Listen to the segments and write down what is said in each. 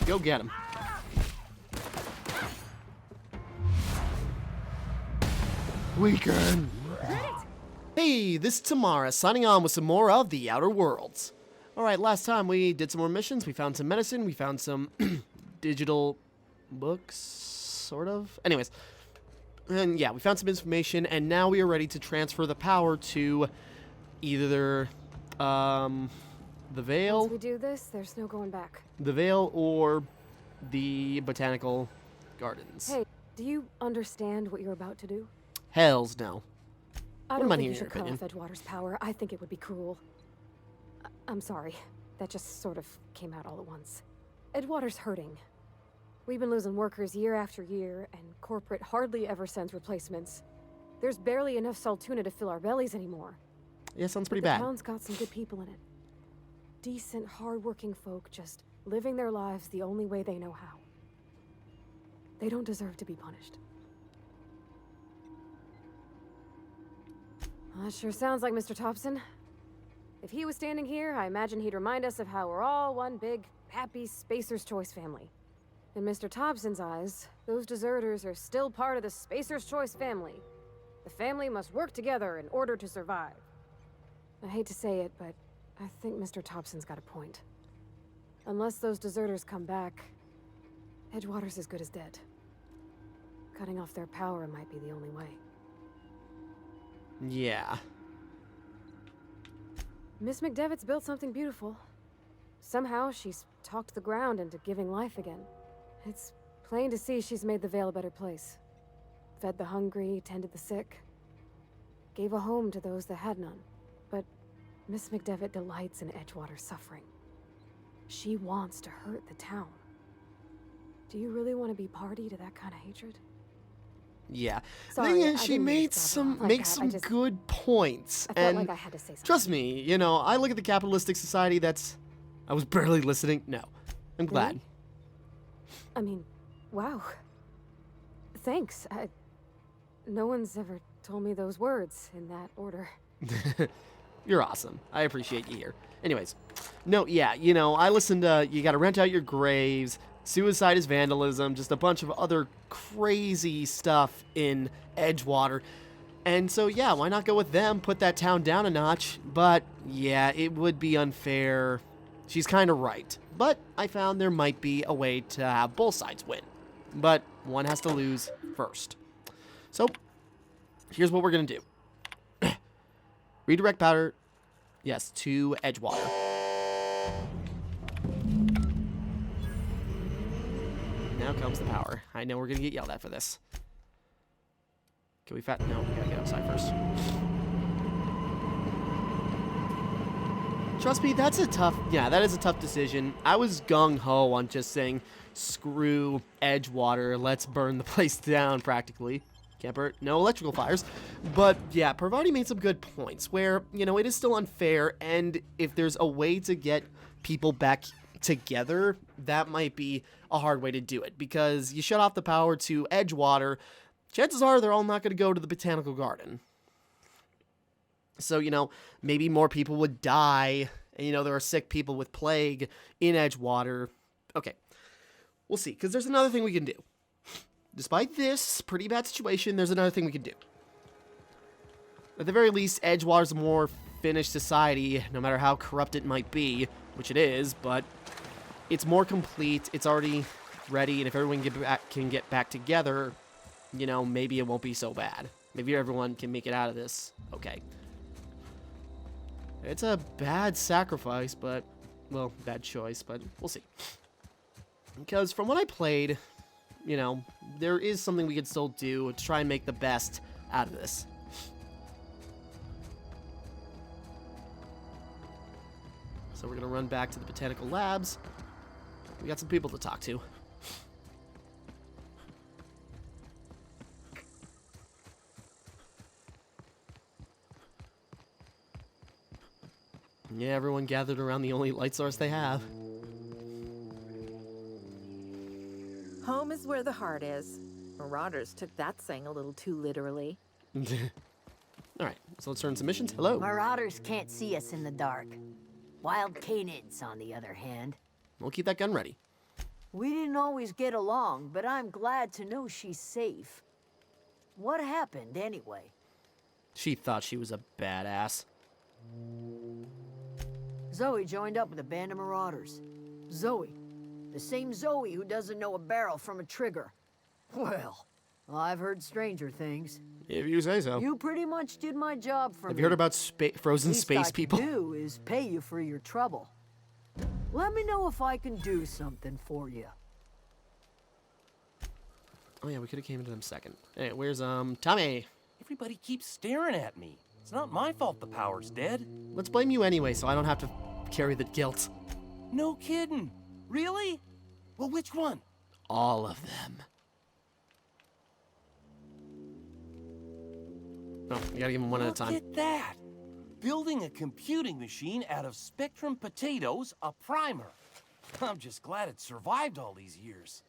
Go get him. Weaken. Hey, this is Timmara, signing on with some more of The Outer Worlds. Alright, last time we did some more missions, we found some medicine, we found some digital books, sort of? Anyways, and yeah, we found some information, and now we are ready to transfer the power to either, the Veil? Once we do this, there's no going back. The Veil or the Botanical Gardens. Hey, do you understand what you're about to do? Hells no. I What don't about think you your should cut opinion? off Edgewater's power. I think it would be cruel. I'm sorry. That just sort of came out all at once. Edgewater's hurting. We've been losing workers year after year, and corporate hardly ever sends replacements. There's barely enough Saltuna to fill our bellies anymore. Yeah, sounds pretty The bad. town's got some good people in it. Decent, hard-working folk just living their lives the only way they know how. They don't deserve to be punished. That sure sounds like Mr. Thompson. If he was standing here, I imagine he'd remind us of how we're all one big, happy Spacer's Choice family. In Mr. Thompson's eyes, those deserters are still part of the Spacer's Choice family. The family must work together in order to survive. I hate to say it, but I think Mr. Thompson's got a point. Unless those deserters come back, Edgewater's as good as dead. Cutting off their power might be the only way. Yeah. Miss McDevitt's built something beautiful. Somehow she's talked the ground into giving life again. It's plain to see she's made the Vale a better place. Fed the hungry, tended the sick. Gave a home to those that had none. But Miss McDevitt delights in Edgewater's suffering. She wants to hurt the town. Do you really want to be party to that kind of hatred? Yeah. Sorry, The thing I is, she didn't mean made to some babble like makes that. some good points. I felt And like I had to say something. trust me, you know, I look at the capitalistic society that's I was barely listening. No. I'm glad. Really? I mean, wow. Thanks. No one's ever told me those words in that order. You're awesome. I appreciate you here. Anyways, no, yeah, you know, I listened to You Gotta Rent Out Your Graves, Suicide is Vandalism, just a bunch of other crazy stuff in Edgewater. And so, yeah, why not go with them, put that town down a notch? But, yeah, it would be unfair. She's kind of right. But I found there might be a way to have both sides win. But one has to lose first. So, here's what we're going to do. Redirect powder, yes, to Edgewater. Now comes the power. I know we're going to get yelled at for this. Can we No, we gotta get outside first. Trust me, that is a tough decision. I was gung-ho on just saying, screw Edgewater, let's burn the place down, practically. Can't burn, no electrical fires. But, yeah, Parvati made some good points, where, you know, it is still unfair, and if there's a way to get people back together, that might be a hard way to do it, because you shut off the power to Edgewater, chances are they're all not going to go to the Botanical Garden. So, you know, maybe more people would die, and, you know, there are sick people with plague in Edgewater. Okay, we'll see, because there's another thing we can do. Despite this pretty bad situation, there's another thing we can do. At the very least, Edgewater's a more finished society, no matter how corrupt it might be, which it is, but it's more complete, it's already ready, and if everyone can get back together, you know, maybe it won't be so bad. Maybe everyone can make it out of this. Okay. It's a bad sacrifice, but, well, bad choice, but we'll see. Because from what I played, you know, there is something we could still do to try and make the best out of this. So we're going to run back to the Botanical Labs. We got some people to talk to. Yeah, everyone gathered around the only light source they have. Home is where the heart is. Marauders took that saying a little too literally. Alright, so let's turn some missions. Hello. Marauders can't see us in the dark. Wild canids, on the other hand. We'll keep that gun ready. We didn't always get along, but I'm glad to know she's safe. What happened, anyway? She thought she was a badass. Zoe joined up with a band of marauders. Zoe. The same Zoe who doesn't know a barrel from a trigger. Well, I've heard stranger things. If you say so. You pretty much did my job for me. Have you heard about frozen Least space I people? can do is pay you for your trouble. Let me know if I can do something for you. Oh yeah, we could have came into them second. Hey, where's Tommy? Everybody keeps staring at me. It's not my fault the power's dead. Let's blame you anyway, so I don't have to carry the guilt. No kidding. Really? Well, which one? All of them. Oh, you gotta give them one at a time. Look at that. Building a computing machine out of Spectrum potatoes, a primer. I'm just glad it survived all these years.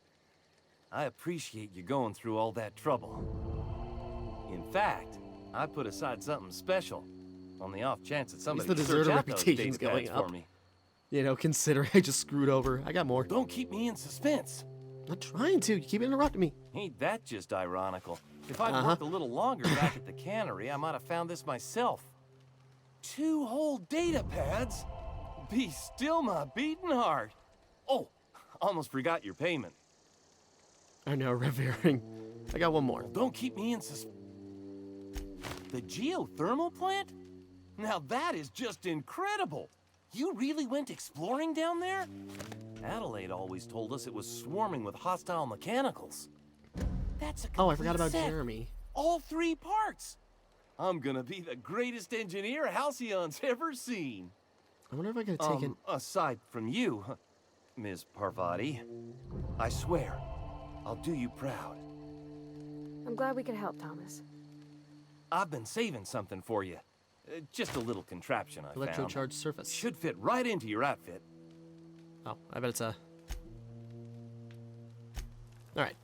I appreciate you going through all that trouble. In fact, I put aside something special on the off chance that somebody the search deserter out those reputation's data going pads up. for me. You know, considering I just screwed over. I got more. Don't keep me in suspense. I'm not trying to. You keep interrupting me. Ain't that just ironical? If I'd worked a little longer back at the cannery, I might have found this myself. 2 whole data pads? Be still my beating heart. Oh, almost forgot your payment. I know, revering. I got one more. Don't keep me in The geothermal plant? Now that is just incredible. You really went exploring down there? Adelaide always told us it was swarming with hostile mechanicals. That's a Oh, I forgot complete about set. Jeremy. All 3 parts. I'm gonna be the greatest engineer Halcyon's ever seen. I wonder if I could have taken... Aside from you, Ms. Parvati, I swear, I'll do you proud. I'm glad we could help, Thomas. I've been saving something for you. Just a little contraption I found. Electrocharged surface. Should fit right into your outfit. Oh, I bet it's a... Alright.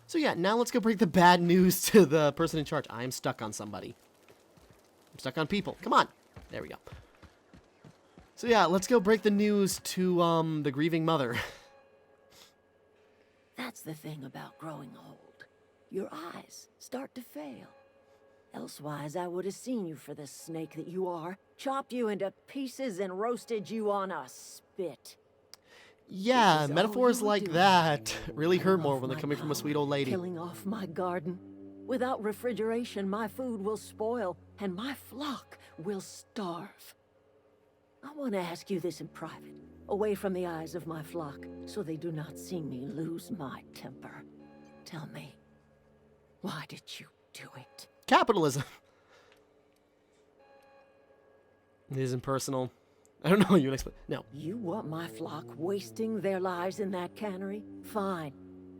So yeah, now let's go break the bad news to the person in charge. I am stuck on somebody. I'm stuck on people. Come on. There we go. So yeah, let's go break the news to, the grieving mother. That's the thing about growing old. Your eyes start to fail. Elsewise, I would have seen you for the snake that you are, chopped you into pieces and roasted you on a spit. Yeah, This is all metaphors you were like doing. that really hurt Killing more off when they're my coming from a power, sweet old lady. Killing off my garden. Without refrigeration, my food will spoil, and my flock will starve. I want to ask you this in private, away from the eyes of my flock, so they do not see me lose my temper. Tell me, why did you do it? Capitalism. It isn't personal. I don't know. You can explain. No. You want my flock wasting their lives in that cannery? Fine.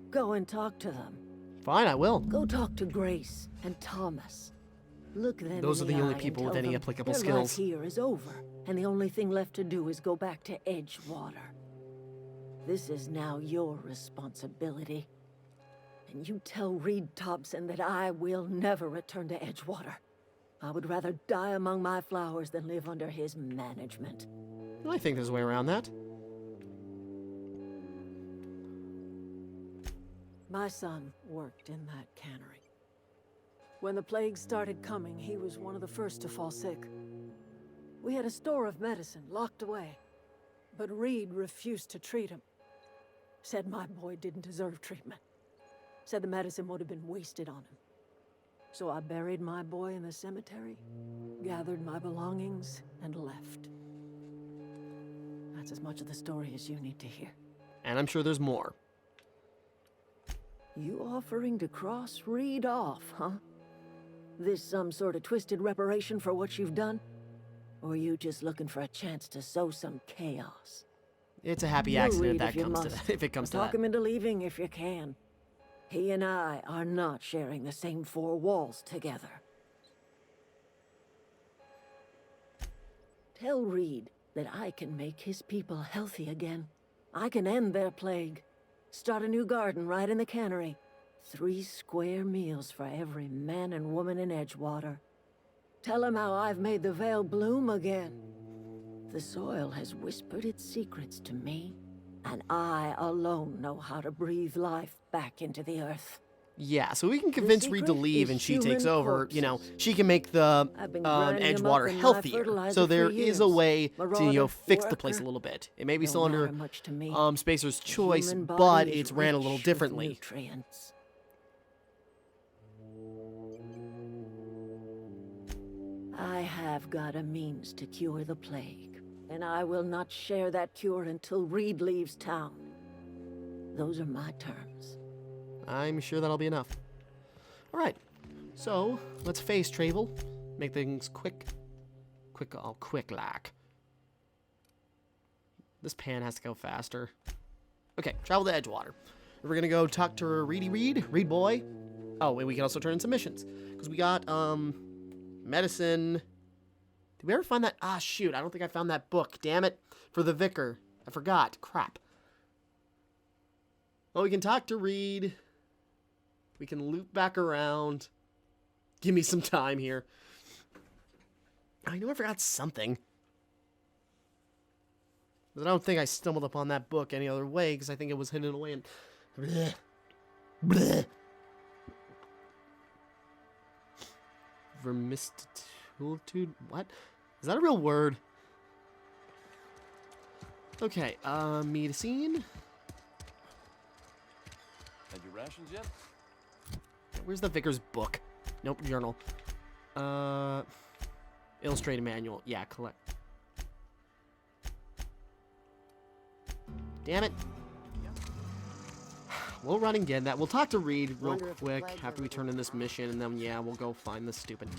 Go and talk to them. Fine, I will. Go talk to Grace and Thomas. Look them Those in are the only eye and people with tell any them applicable their skills. life here is over, and the only thing left to do is go back to Edgewater. This is now your responsibility. And you tell Reed Thompson that I will never return to Edgewater. I would rather die among my flowers than live under his management. I think there's a way around that. My son worked in that cannery. When the plague started coming, he was one of the first to fall sick. We had a store of medicine locked away, but Reed refused to treat him. Said my boy didn't deserve treatment. Said the medicine would have been wasted on him. So I buried my boy in the cemetery, gathered my belongings, and left. That's as much of the story as you need to hear. And I'm sure there's more. You offering to cross Reed off, huh? This some sort of twisted reparation for what you've done? Or you just looking for a chance to sow some chaos? It's a happy You'll accident read if if that you comes to must. that. If it comes to Talk that. him into leaving if you can. He and I are not sharing the same 4 walls together. Tell Reed that I can make his people healthy again. I can end their plague. Start a new garden right in the cannery. 3 square meals for every man and woman in Edgewater. Tell him how I've made the Vale bloom again. The soil has whispered its secrets to me, And I alone know how to breathe life back into the earth. Yeah, so we can convince Reed to secret leave is and she takes human over. You know, corpses. she can make the I've been grinding 'em up Edgewater in my healthier. fertilizer So for there is a years. way to, Marauder, fix the place a worker, little bit. It may be don't still under matter much to me. Spacer's The choice, human but body is it's ran a little rich with differently. nutrients. I have got a means to cure the plague, and I will not share that cure until Reed leaves town. Those are my terms. I'm sure that'll be enough. All right, so let's face travel. Make things quick like. This pan has to go faster. Okay, travel to Edgewater. We're gonna go talk to Reed boy. Oh, and we can also turn in some missions. Because we got, medicine. Did we ever find that? Ah, shoot, I don't think I found that book. Damn it. For the vicar. I forgot. Crap. Oh, we can talk to Reed. We can loop back around. Give me some time here. I know I forgot something. But I don't think I stumbled upon that book any other way, because I think it was hidden away in... Bleh. Bleh. Vermistitude? What? Is that a real word? Okay, medicine. Had your rations yet? Where's the vicar's book? Nope, journal. Illustrated manual. Yeah, collect. Damn it. We'll run and get that. We'll talk to Reed real quick after we turn in this mission, and then, yeah, we'll go find this stupid...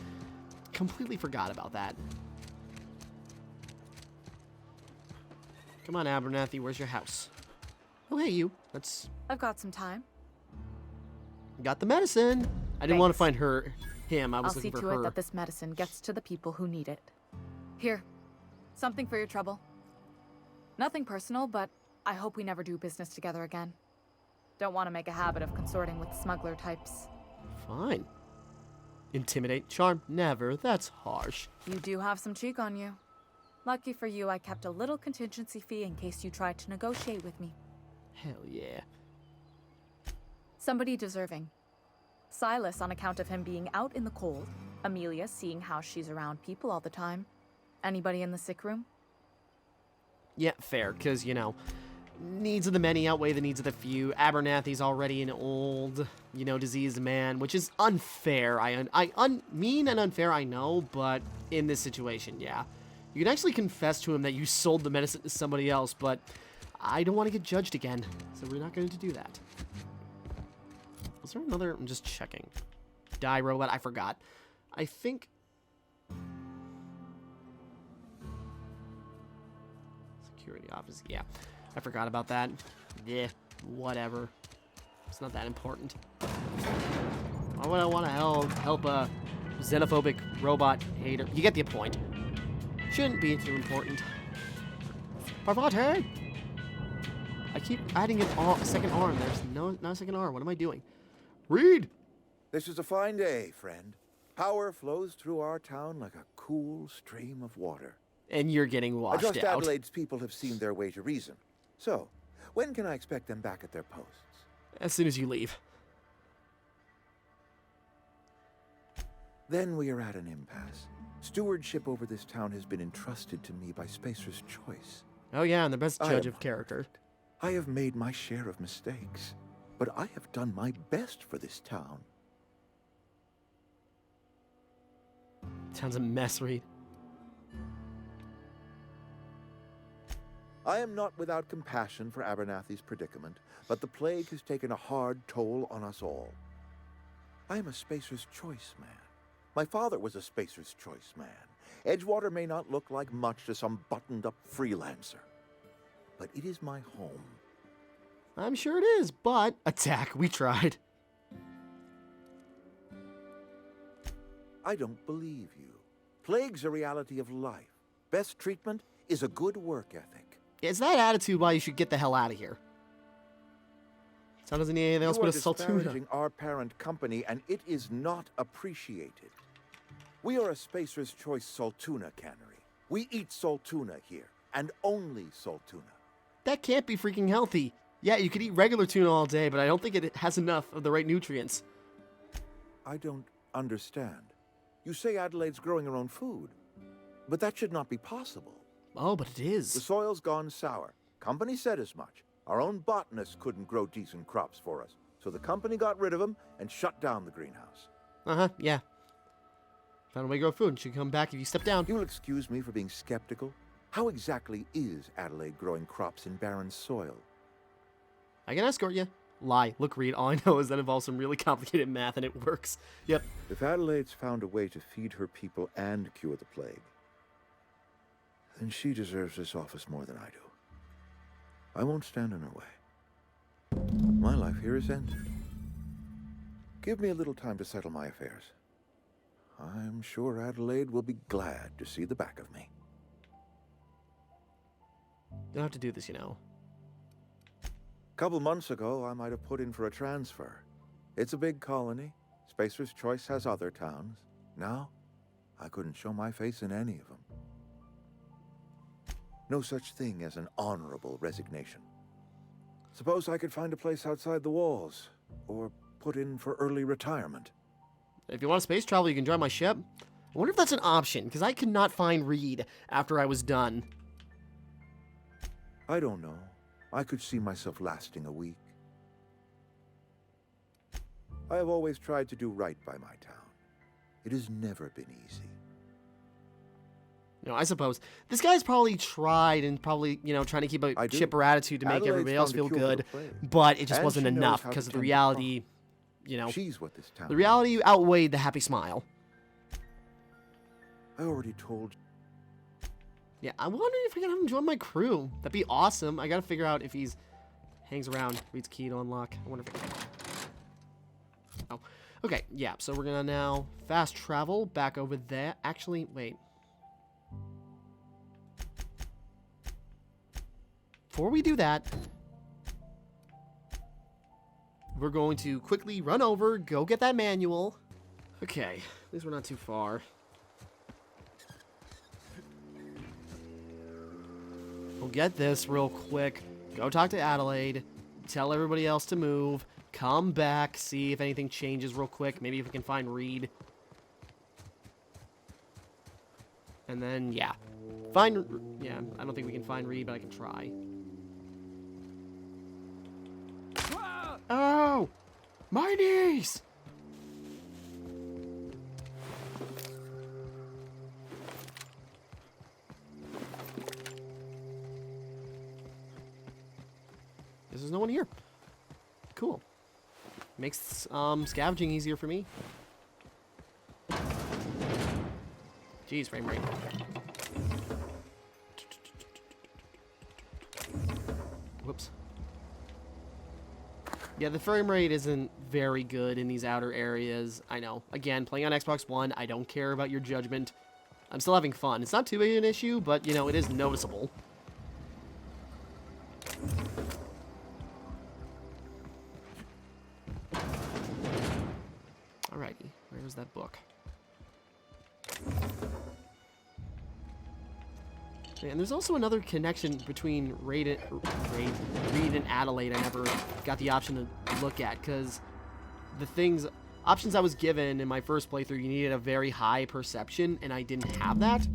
Completely forgot about that. Come on, Abernathy, where's your house? Oh, hey, you. I've got some time. Got the medicine. I didn't want to Thanks. find him. I was I'll see looking for to her. it that this medicine gets to the people who need it. Here, something for your trouble. Nothing personal, but I hope we never do business together again. Don't want to make a habit of consorting with smuggler types. Fine. Intimidate, charm, never. That's harsh. You do have some cheek on you. Lucky for you, I kept a little contingency fee in case you tried to negotiate with me. Hell yeah. Somebody deserving. Silas on account of him being out in the cold. Amelia seeing how she's around people all the time. Anybody in the sick room? Yeah, fair, because, needs of the many outweigh the needs of the few. Abernathy's already an old, diseased man, which is unfair. Mean and unfair, I know, but in this situation, yeah. You can actually confess to him that you sold the medicine to somebody else, but I don't want to get judged again, so we're not going to do that. Was there another? I'm just checking. Die robot, I forgot. I think... Security office, yeah. I forgot about that. Yeah, whatever. It's not that important. Why would I want to help a xenophobic robot hater? You get the point. Shouldn't be too important. Parvati! I keep adding a second arm. There's no second arm. What am I doing? Reed! This is a fine day, friend. Power flows through our town like a cool stream of water. And you're getting I washed trust out. Adelaide's people have seen their way to reason. So, when can I expect them back at their posts? As soon as you leave. Then we are at an impasse. Stewardship over this town has been entrusted to me by Spacer's Choice. Oh yeah, and the best I judge am of character. I have made my share of mistakes, but I have done my best for this town. Sounds a mess, Reed. I am not without compassion for Abernathy's predicament, but the plague has taken a hard toll on us all. I am a Spacer's Choice man. My father was a Spacer's Choice man. Edgewater may not look like much to some buttoned-up freelancer, but it is my home. I'm sure it is, but attack, we tried. I don't believe you. Plague's a reality of life. Best treatment is a good work ethic. Is that attitude why you should get the hell out of here? So doesn't need anything else You but are a Saltuna. disparaging our parent company, and it is not appreciated. We are a Spacer's Choice Saltuna cannery. We eat Saltuna here, and only Saltuna. That can't be freaking healthy. Yeah, you could eat regular tuna all day, but I don't think it has enough of the right nutrients. I don't understand. You say Adelaide's growing her own food, but that should not be possible. Oh, but it The is. soil's gone sour. Company said as much. Our own botanists couldn't grow decent crops for us, so the company got rid of them and shut down the greenhouse. Uh-huh, yeah. Found a way to grow food. Should come back if you step down. You'll excuse me for being skeptical. How exactly is Adelaide growing crops in barren soil? I can escort you. Lie. Look, Reed, all I know is that involves some really complicated math, and it works. Yep. If Adelaide's found a way to feed her people and cure the plague, then she deserves this office more than I do. I won't stand in her way. My life here is ended. Give me a little time to settle my affairs. I'm sure Adelaide will be glad to see the back of me. You don't have to do this, you know. A couple months ago, I might have put in for a transfer. It's a big colony. Spacer's Choice has other towns. Now, I couldn't show my face in any of them. No such thing as an honorable resignation. Suppose I could find a place outside the walls, or put in for early retirement. If you want to space travel, you can join my ship. I wonder if that's an option, because I could not find Reed after I was done. I don't know. I could see myself lasting a week. I have always tried to do right by my town. It has never been easy. You know, I suppose this guy's probably tried and probably, you know, trying to keep a I do. chipper attitude to make Adelaide's everybody else found a feel cure for the good, plague. but it just And wasn't she knows enough how to because of the tend the reality, you know, She's what this town the reality outweighed the happy smile. I already told you. Yeah, I wonder if I can have him join my crew. That'd be awesome. I gotta figure out if he's hangs around. Reads key to unlock. I wonder if I can. Oh, okay. Yeah. So we're gonna now fast travel back over there. Actually, wait. Before we do that, we're going to quickly run over, go get that manual. Okay, at least we're not too far. We'll get this real quick. Go talk to Adelaide. Tell everybody else to move. Come back. See if anything changes real quick. Maybe if we can find Reed. And then, yeah. Yeah, I don't think we can find Reed, but I can try. Oh! My knees! There's no one here. Cool. Makes scavenging easier for me. Jeez, frame rate. Whoops. Yeah, the frame rate isn't very good in these outer areas. I know. Again, playing on Xbox One, I don't care about your judgment. I'm still having fun. It's not too big an issue, but, you know, it is noticeable. Alrighty, where was that book? And there's also another connection between Reed and Adelaide I never got the option to look at, because the options I was given in my first playthrough, you needed a very high perception, and I didn't have that.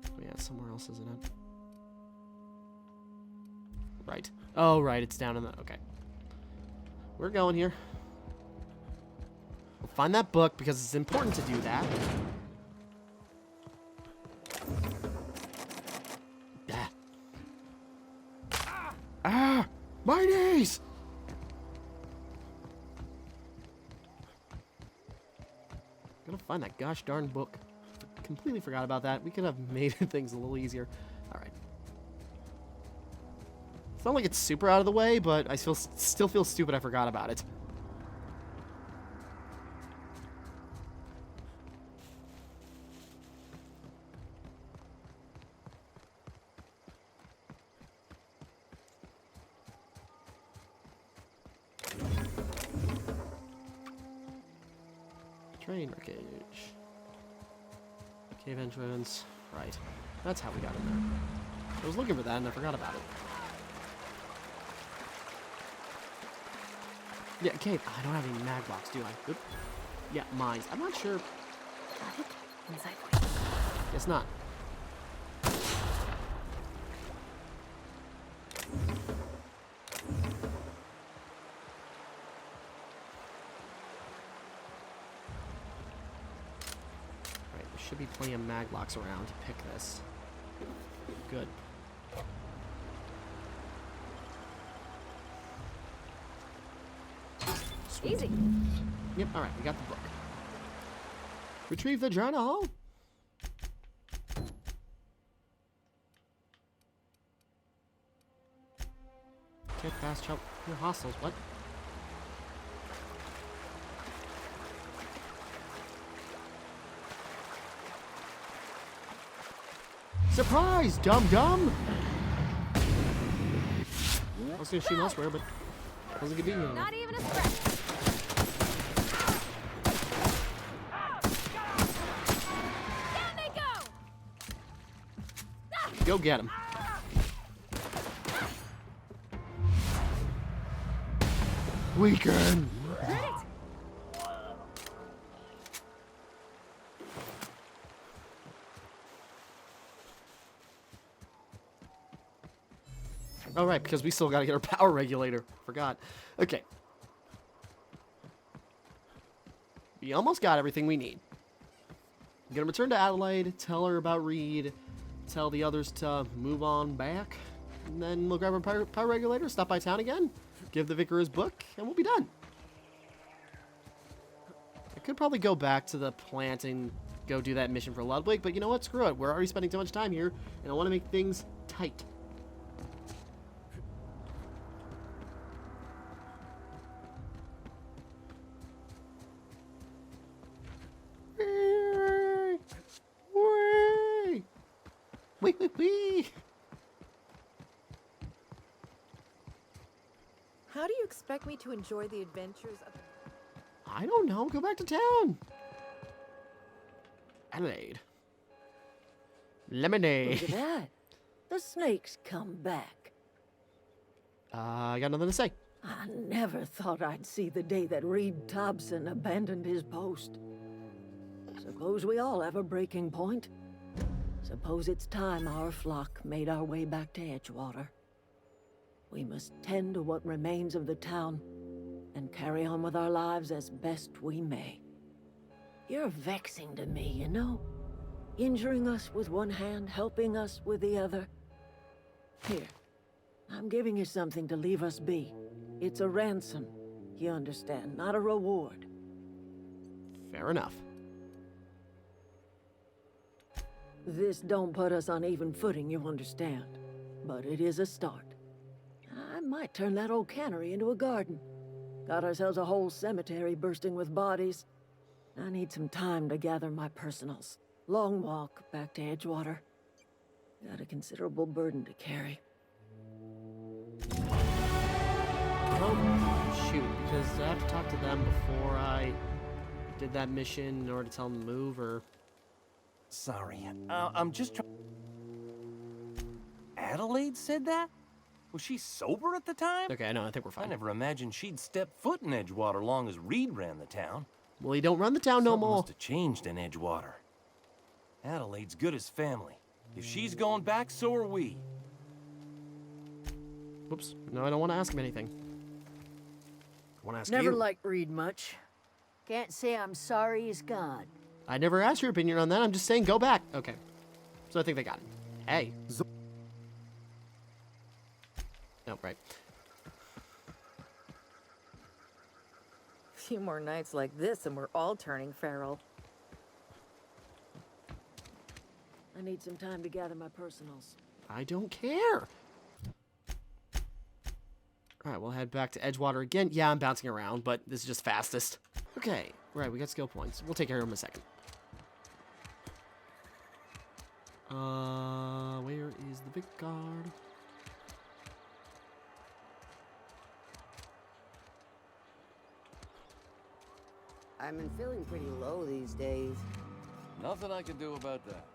Oh, yeah, somewhere else, isn't it? Right. Oh, right, it's down in the... Okay. We're going here. We'll find that book because it's important to do that. Ah! My knees! Gotta find that gosh darn book. Completely forgot about that. We could have made things a little easier. Alright. It's not like it's super out of the way, but I still feel stupid I forgot about it. Train wreckage. Cave entrance. Right. That's how we got in there. I was looking for that and I forgot about it. Yeah, cave. I don't have any mag blocks, do I? Oop. Yeah, mines. I'm not sure. Got it? Inside. Guess not. Right, there should be plenty of mag blocks around to pick this. Good. Sweet. Easy. Yep, alright, we got the book. Retrieve the journal. Can't fast jump. You're hostiles, what? Surprise, dum-dum! I was gonna shoot elsewhere, but it wasn't gonna be me. Not even a scratch. Down they go! Go get him. Weaken! Oh, right, because we still gotta get our power regulator. Forgot. Okay. We almost got everything we need. I'm gonna return to Adelaide, tell her about Reed, tell the others to move on back, and then we'll grab our power regulator, stop by town again, give the vicar his book, and we'll be done. I could probably go back to the plant and go do that mission for Ludwig, but you know what? Screw it. We're already spending too much time here, and I want to make things tight. Wee. How do you expect me to enjoy the adventures of... I don't know. Go back to town. Adelaide. Lemonade. Look at that. The snake's come back. I got nothing to say. I never thought I'd see the day that Reed Thompson abandoned his post. Suppose we all have a breaking point. Suppose it's time our flock made our way back to Edgewater. We must tend to what remains of the town and carry on with our lives as best we may. You're vexing to me, you know? Injuring us with one hand, helping us with the other. Here, I'm giving you something to leave us be. It's a ransom, you understand, not a reward. Fair enough. This don't put us on even footing, you understand. But it is a start. I might turn that old cannery into a garden. Got ourselves a whole cemetery bursting with bodies. I need some time to gather my personals. Long walk back to Edgewater. Got a considerable burden to carry. Oh, shoot, because I have to talk to them before I did that mission in order to tell them to move, or... Sorry, I'm just trying... Adelaide said that? Was she sober at the time? Okay, no, I think we're I fine. never imagined she'd step foot in Edgewater long as Reed ran the town. Well, he don't run the town no Something more. must have changed in Edgewater. Adelaide's good as family. If she's going back, so are we. Whoops. No, I don't want to ask him anything. I want to ask Never you. liked Reed much. Can't say I'm sorry he's gone. I never asked your opinion on that. I'm just saying go back. Okay. So I think they got it. Hey. Oh, right. A few more nights like this and we're all turning feral. I need some time to gather my personals. I don't care. All right, we'll head back to Edgewater again. Yeah, I'm bouncing around, but this is just fastest. Okay, right, we got skill points. We'll take care of them in a second. Where is the big guard? I've been feeling pretty low these days. Nothing I can do about that.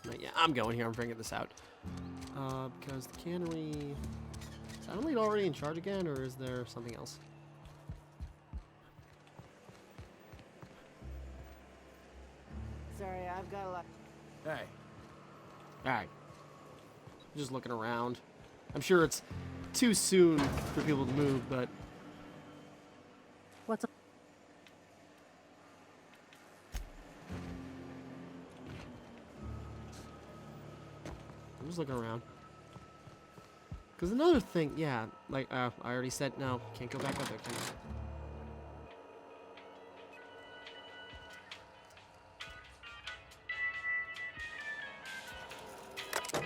But yeah, I'm going here. I'm bringing this out. Because the cannery... Is Adelaide already in charge again, or is there something else? Sorry, I've got a lot. Hey. Alright. Just looking around. I'm sure it's too soon for people to move, but... What's up? I'm just looking around. Because another thing, yeah, like, I already said, no, can't go back up there, can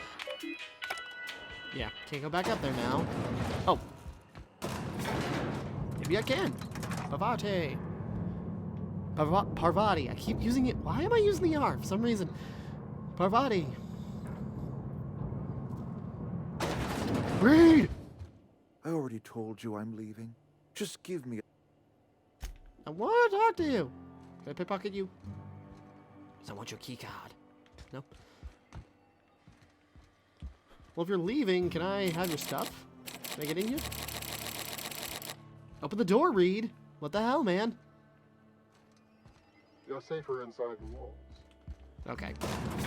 I? Yeah, can't go back up there now. Oh. Maybe I can. Parvati. Parvati. I keep using it. Why am I using the R for some reason? Parvati. Read! I already told you I'm leaving. Just give me I want to talk to you. Can I pickpocket you? Because I want your key card. No? Well, if you're leaving, can I have your stuff? Can I get in here? Open the door, Reed. What the hell, man? You're safer inside the walls. Okay.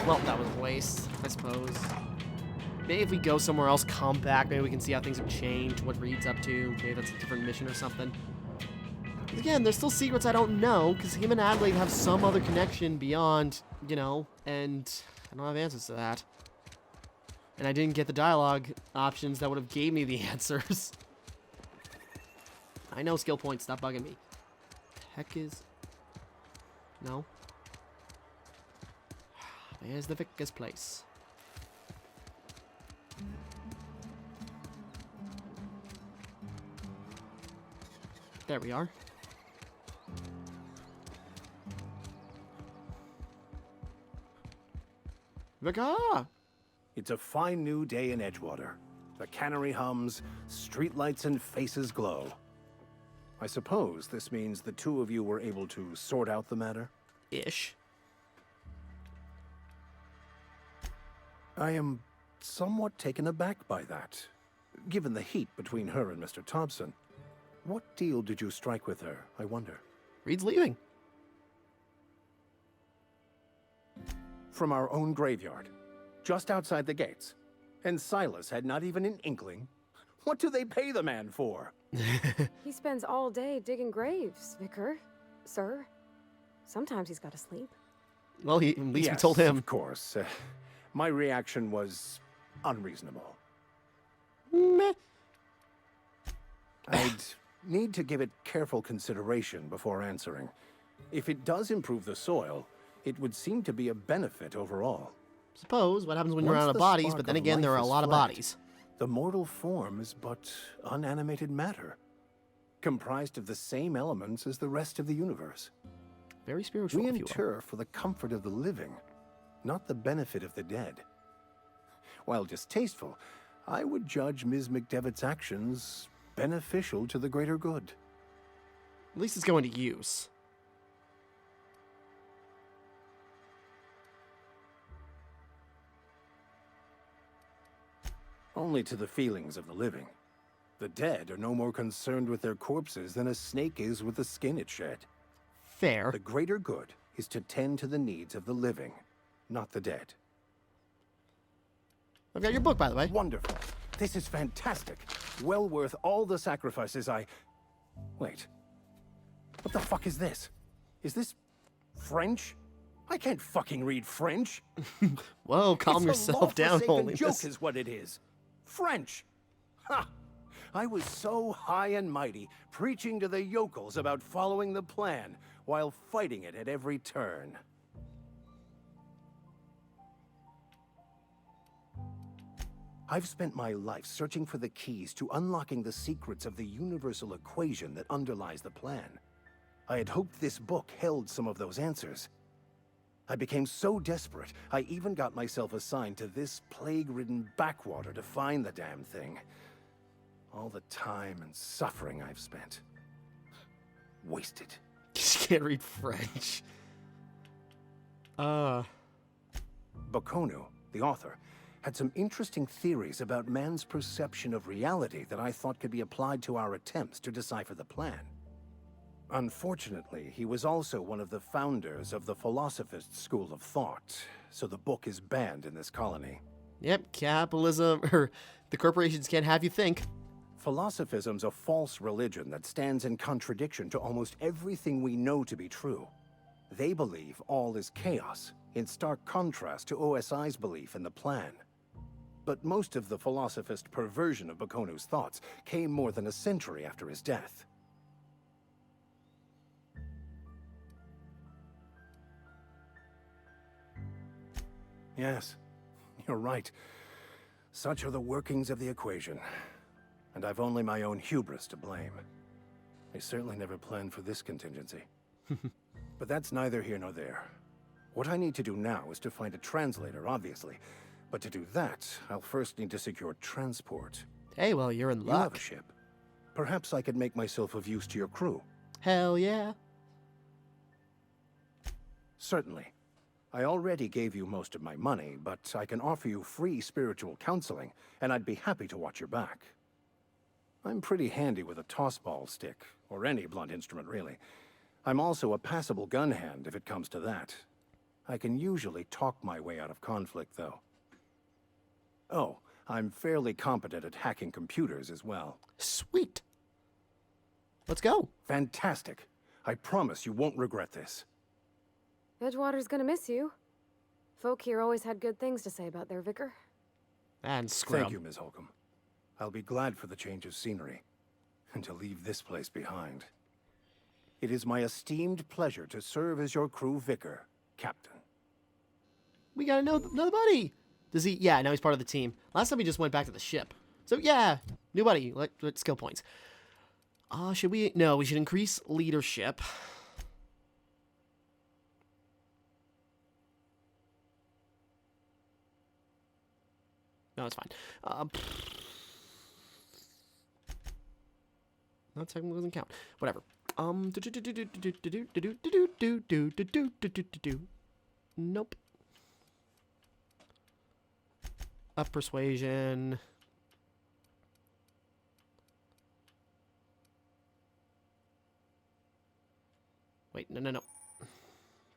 Well, that was a waste, I suppose. Maybe if we go somewhere else, come back, maybe we can see how things have changed, what Reed's up to. Maybe that's a different mission or something. Again, there's still secrets I don't know, because him and Adelaide have some other connection beyond, you know, and I don't have answers to that. And I didn't get the dialogue options that would have gave me the answers. I know skill points, stop bugging me. Heck is... No. There's the vicar's place. There we are. Vicar! It's a fine new day in Edgewater. The cannery hums, streetlights and faces glow. I suppose this means the two of you were able to sort out the matter? Ish. I am somewhat taken aback by that, given the heat between her and Mr. Thompson. What deal did you strike with her, I wonder? Reed's leaving. From our own graveyard, just outside the gates. And Silas had not even an inkling. What do they pay the man for? He spends all day digging graves, Vicar. Sir. Sometimes he's got to sleep. Well, at least we Yes, told him. Of course. My reaction was unreasonable. Meh. I'd need to give it careful consideration before answering. If it does improve the soil, it would seem to be a benefit overall. Suppose what happens when you're Once out of the bodies, spark but then of again, there are life a is lot of fled, bodies. The mortal form is but unanimated matter, comprised of the same elements as the rest of the universe. Very spiritual, We if you will. inter for the comfort of the living, not the benefit of the dead. While distasteful, I would judge Ms. McDevitt's actions beneficial to the greater good. At least it's going to use. Only to the feelings of the living. The dead are no more concerned with their corpses than a snake is with the skin it shed. Fair. The greater good is to tend to the needs of the living, not the dead. I've got your book, by the way. Wonderful. This is fantastic. Well worth all the sacrifices I... Wait. What the fuck is this? Is this French? I can't fucking read French. Whoa, calm It's a yourself down, law-forsaken Holiness. joke is what it is. French. Ha! I was so high and mighty, preaching to the yokels about following the plan, while fighting it at every turn. I've spent my life searching for the keys to unlocking the secrets of the universal equation that underlies the plan. I had hoped this book held some of those answers. I became so desperate, I even got myself assigned to this plague-ridden backwater to find the damn thing. All the time and suffering I've spent. Wasted. Just can't read French. Bakonu, the author, had some interesting theories about man's perception of reality that I thought could be applied to our attempts to decipher the plan. Unfortunately, he was also one of the founders of the Philosophist school of thought, so the book is banned in this colony. Yep, capitalism, or the corporations can't have you think. Philosophism's a false religion that stands in contradiction to almost everything we know to be true. They believe all is chaos, in stark contrast to OSI's belief in the plan. But most of the philosophist perversion of Bakonu's thoughts came more than a century after his death. Yes, you're right. Such are the workings of the equation. And I've only my own hubris to blame. I certainly never planned for this contingency. But that's neither here nor there. What I need to do now is to find a translator, obviously. But to do that, I'll first need to secure transport. Hey, well, you're in You have luck. a ship. Perhaps I could make myself of use to your crew. Hell yeah. Certainly. I already gave you most of my money, but I can offer you free spiritual counseling, and I'd be happy to watch your back. I'm pretty handy with a tossball stick, or any blunt instrument, really. I'm also a passable gun hand, if it comes to that. I can usually talk my way out of conflict, though. Oh, I'm fairly competent at hacking computers as well. Sweet. Let's go. Fantastic. I promise you won't regret this. Edgewater's gonna miss you. Folk here always had good things to say about their vicar. And screw Thank 'em. you, Ms. Holcomb. I'll be glad for the change of scenery, and to leave this place behind. It is my esteemed pleasure to serve as your crew vicar, Captain. We got another buddy. Does he? Yeah, now he's part of the team. Last time he just went back to the ship. So yeah, new buddy. Let skill points. Should we? No, we should increase leadership. No, it's fine. Not technically doesn't count. Whatever. Nope. Up persuasion. Wait, no.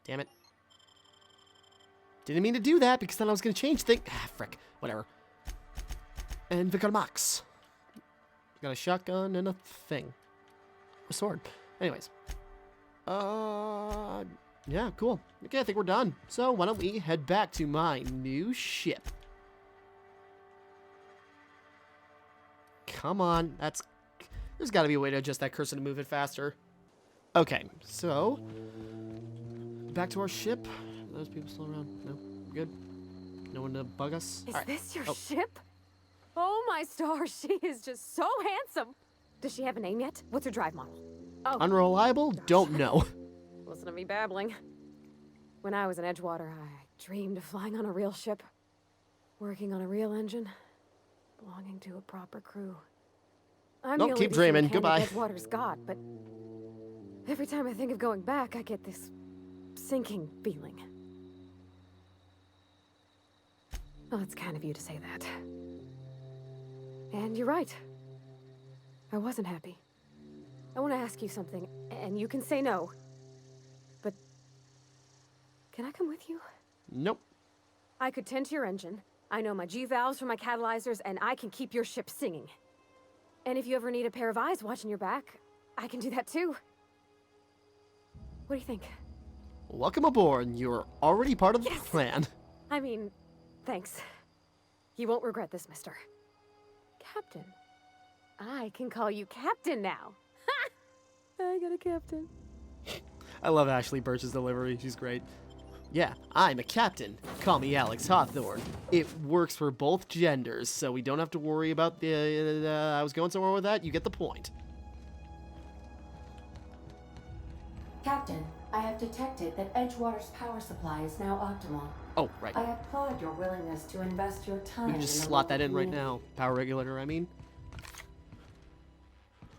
Damn it. Didn't mean to do that because then I was going to change things. Ah, frick. Whatever. And Vicar Max. Got a shotgun and a thing. A sword. Anyways. Yeah, cool. Okay, I think we're done. So why don't we head back to my new ship. Come on. There's got to be a way to adjust that cursor to move it faster. Okay, so back to our ship. Are those people still around? No? We're good? No one to bug us? Is All right. this your ship? Oh my stars, she is just so handsome. Does she have a name yet? What's her drive model? Oh, Unreliable? Don't know. listen to me babbling. When I was in Edgewater, I dreamed of flying on a real ship, working on a real engine, belonging to a proper crew. I'm Nope, the only keep decent dreaming. candidate Goodbye. Edgewater's got, but every time I think of going back, I get this sinking feeling. Well, it's kind of you to say that. And you're right. I wasn't happy. I want to ask you something, and you can say no. But can I come with you? Nope. I could tend to your engine. I know my G-valves from my catalyzers, and I can keep your ship singing. And if you ever need a pair of eyes watching your back, I can do that too. What do you think? Welcome aboard. You're already part of the Yes! plan. I mean, thanks. You won't regret this, mister. Captain. I can call you Captain now. Ha! I got a captain. I love Ashley Birch's delivery. She's great. Yeah, I'm a captain. Call me Alex Hawthorne. It works for both genders, so we don't have to worry about the... I was going somewhere with that. You get the point. Captain, I have detected that Edgewater's power supply is now optimal. Oh, right. I applaud your willingness to invest your time. We can just in the slot that local in right community. now. Power regulator, I mean.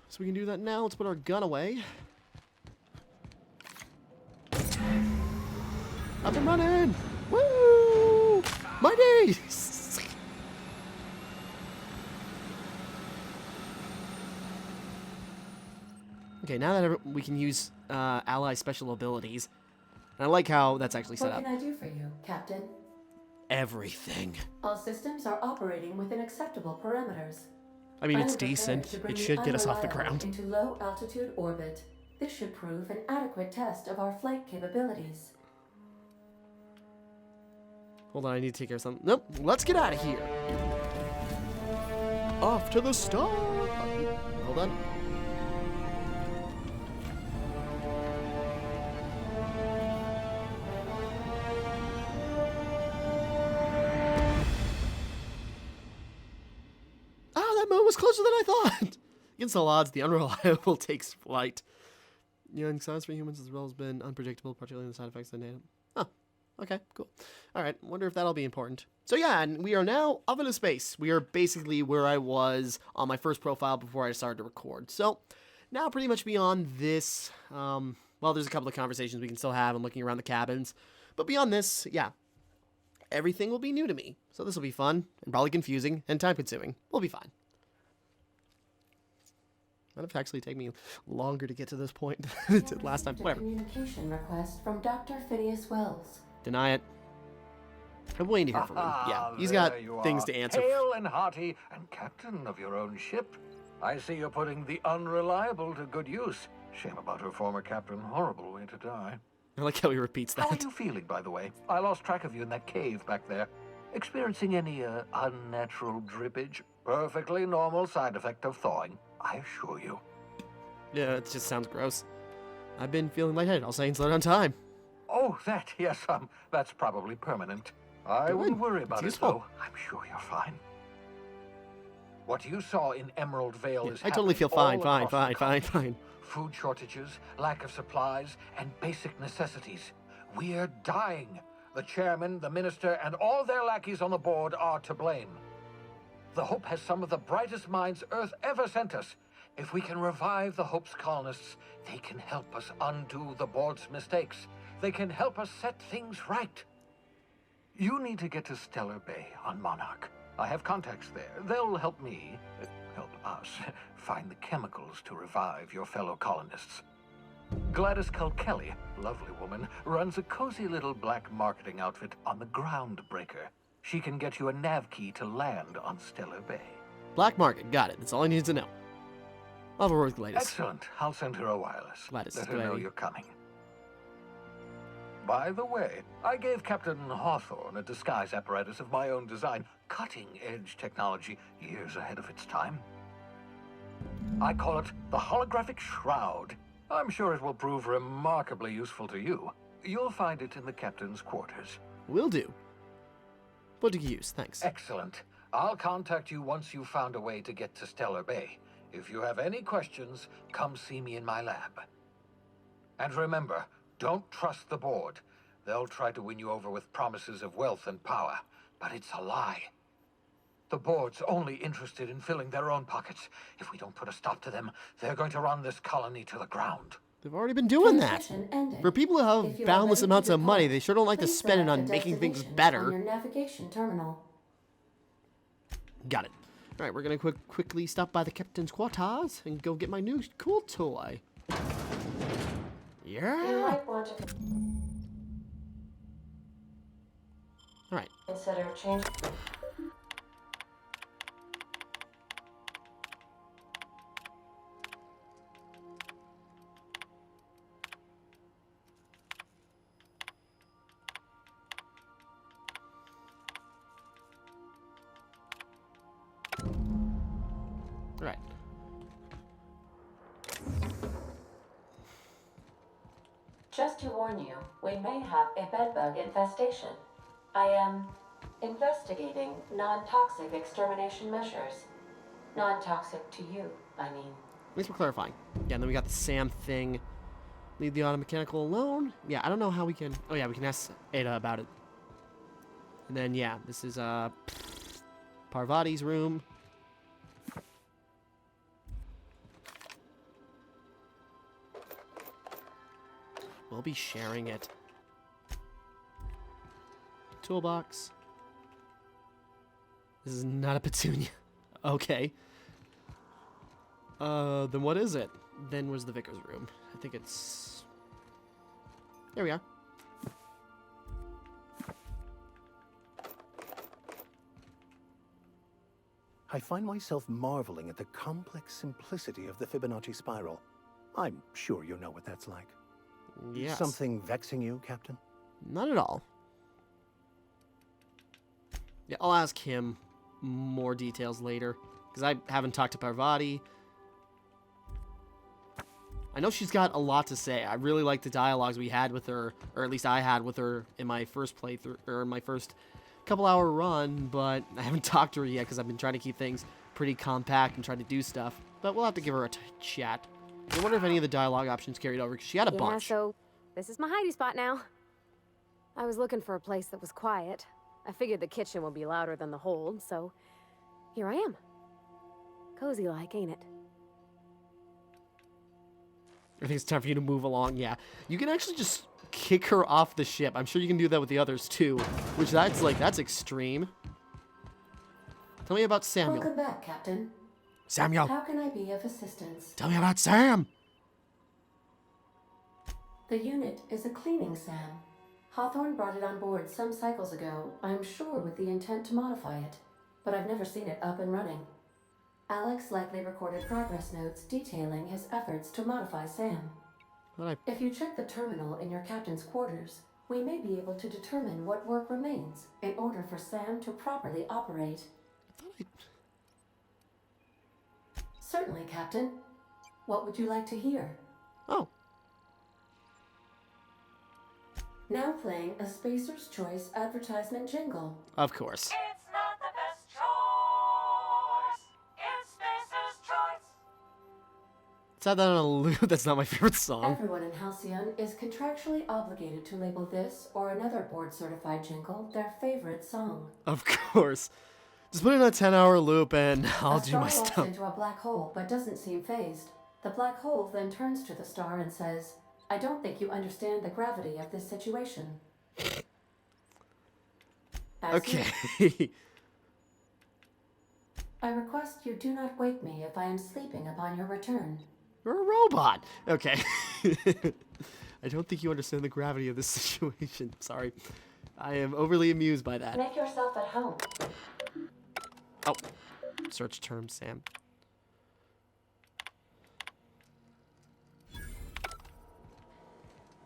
So we can do that now. Let's put our gun away. Up and running! Woo! My days! Okay, now that we can use ally special abilities. And I like how that's actually set What up. can I do for you, Captain? Everything. All systems are operating within acceptable parameters. I mean, it's am prepared decent. to bring It the should get us off the unreliable ground. into low altitude orbit. This should prove an adequate test of our flight capabilities. Hold on, I need to take care of something. Nope, let's get out of here. Off to the star. Hold on. Oh, that moon was closer than I thought. Against all odds, the unreliable takes flight. Young science for humans as well has been unpredictable, particularly in the side effects of the native. Huh. Okay, cool. All right, wonder if that'll be important. So yeah, and we are now up into space. We are basically where I was on my first profile before I started to record. So now pretty much beyond this, well, there's a couple of conversations we can still have and looking around the cabins. But beyond this, yeah, everything will be new to me. So this will be fun and probably confusing and time-consuming. We'll be fine. Might have actually taken me longer to get to this point than it did last time. Whatever. Communication request from Dr. Phineas Wells. Deny it. I'm waiting to hear from him. Yeah, he's got things to answer. Hale and hearty and captain of your own ship. I see you're putting the unreliable to good use. Shame about her former captain. Horrible way to die. I like how he repeats that. How are you feeling, by the way? I lost track of you in that cave back there. Experiencing any unnatural drippage? Perfectly normal side effect of thawing, I assure you. Yeah, it just sounds gross. I've been feeling lightheaded. I'll say and slow down time. Oh, that, yes, that's probably permanent. I wouldn't worry about it, though. I'm sure you're fine. What you saw in Emerald Vale Yeah, is I totally feel fine, all fine. across the country. Food shortages, lack of supplies, and basic necessities. We're dying. The chairman, the minister, and all their lackeys on the board are to blame. The Hope has some of the brightest minds Earth ever sent us. If we can revive the Hope's colonists, they can help us undo the board's mistakes. They can help us set things right. You need to get to Stellar Bay on Monarch. I have contacts there. They'll help me, help us, find the chemicals to revive your fellow colonists. Gladys Culkelly, lovely woman, runs a cozy little black marketing outfit on the Groundbreaker. She can get you a nav key to land on Stellar Bay. Black market, got it. That's all I need to know. I'll have a word with Gladys. Excellent. I'll send her a wireless. Gladys, let her know you're coming. By the way, I gave Captain Hawthorne a disguise apparatus of my own design. Cutting-edge technology, years ahead of its time. I call it the Holographic Shroud. I'm sure it will prove remarkably useful to you. You'll find it in the captain's quarters. Will do. Put to use, thanks. Excellent. I'll contact you once you've found a way to get to Stellar Bay. If you have any questions, come see me in my lab. And remember, don't trust the board. They'll try to win you over with promises of wealth and power, but it's a lie. The board's only interested in filling their own pockets. If we don't put a stop to them, they're going to run this colony to the ground. They've already been doing that. For people who have boundless amounts of money, they sure don't like to spend it on making things better. On your navigation terminal. Got it. All right, we're gonna quickly stop by the captain's quarters and go get my new cool toy. Yeah. You might want to All right. consider changing. Right. Just to warn you, we may have a bedbug infestation. I am investigating non-toxic extermination measures. Non-toxic to you, I mean. Thanks for clarifying. Yeah, and then we got the Sam thing. Leave the automechanical alone. Yeah, I don't know how we can. Oh yeah, we can ask Ada about it. And then yeah, this is Parvati's room. We'll be sharing it. Toolbox. This is not a petunia. Okay. Then what is it? Then where's the vicar's room? I think it's... There we are. I find myself marveling at the complex simplicity of the Fibonacci spiral. I'm sure you know what that's like. Yes. Something vexing you, Captain? Not at all. Yeah, I'll ask him more details later, because I haven't talked to Parvati. I know she's got a lot to say. I really like the dialogues we had with her, or at least I had with her in my first playthrough, or in my first couple-hour run, but I haven't talked to her yet because I've been trying to keep things pretty compact and trying to do stuff. But we'll have to give her a chat. I wonder if any of the dialogue options carried over, because she had a bunch. So this is my hidey spot now. I was looking for a place that was quiet. I figured the kitchen would be louder than the hold, so here I am. Cozy like, ain't it? I think it's time for you to move along, yeah. You can actually just kick her off the ship. I'm sure you can do that with the others too, which that's extreme. Tell me about Samuel. Welcome back, Captain. Samuel! How can I be of assistance? Tell me about Sam! The unit is a cleaning SAM. Hawthorne brought it on board some cycles ago, I'm sure with the intent to modify it, but I've never seen it up and running. Alex likely recorded progress notes detailing his efforts to modify SAM. If you check the terminal in your captain's quarters, we may be able to determine what work remains in order for SAM to properly operate. Certainly, Captain. What would you like to hear? Oh. Now playing a Spacer's Choice advertisement jingle. Of course. It's not the best choice. It's Spacer's Choice. Let's add that on a loop. That's not my favorite song. Everyone in Halcyon is contractually obligated to label this or another board-certified jingle their favorite song. Of course. Just put it in a 10-hour loop and I'll do my A star stuff. walks into a black hole but doesn't seem phased. The black hole then turns to the star and says, I don't think you understand the gravity of this situation. Okay. I request you do not wake me if I am sleeping upon your return. You're a robot. Okay. I don't think you understand the gravity of this situation. Sorry. I am overly amused by that. Make yourself at home. Oh. Search term, Sam.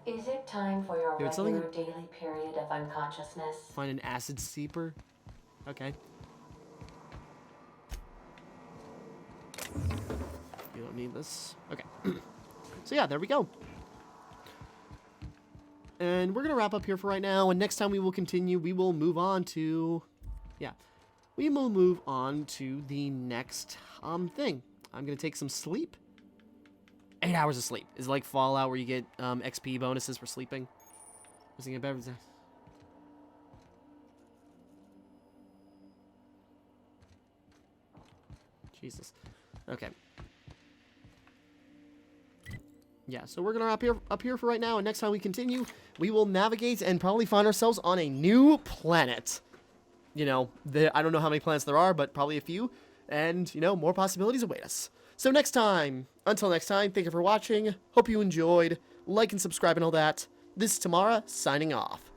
Is it time for your Dude, regular daily period of unconsciousness? Find an acid seeper. Okay. You don't need this. Okay. So yeah, there we go. And we're going to wrap up here for right now. And next time we will continue. We will move on to... Yeah. We will move on to the next thing. I'm going to take some sleep. 8 hours of sleep. Is it like Fallout where you get XP bonuses for sleeping? Was thinking about everything. Jesus. Okay. Yeah, so we're gonna wrap up here for right now, and next time we continue, we will navigate and probably find ourselves on a new planet. You know, I don't know how many planets there are, but probably a few, and, you know, more possibilities await us. So next time, until next time, thank you for watching, hope you enjoyed, like and subscribe and all that. This is Timmara, signing off.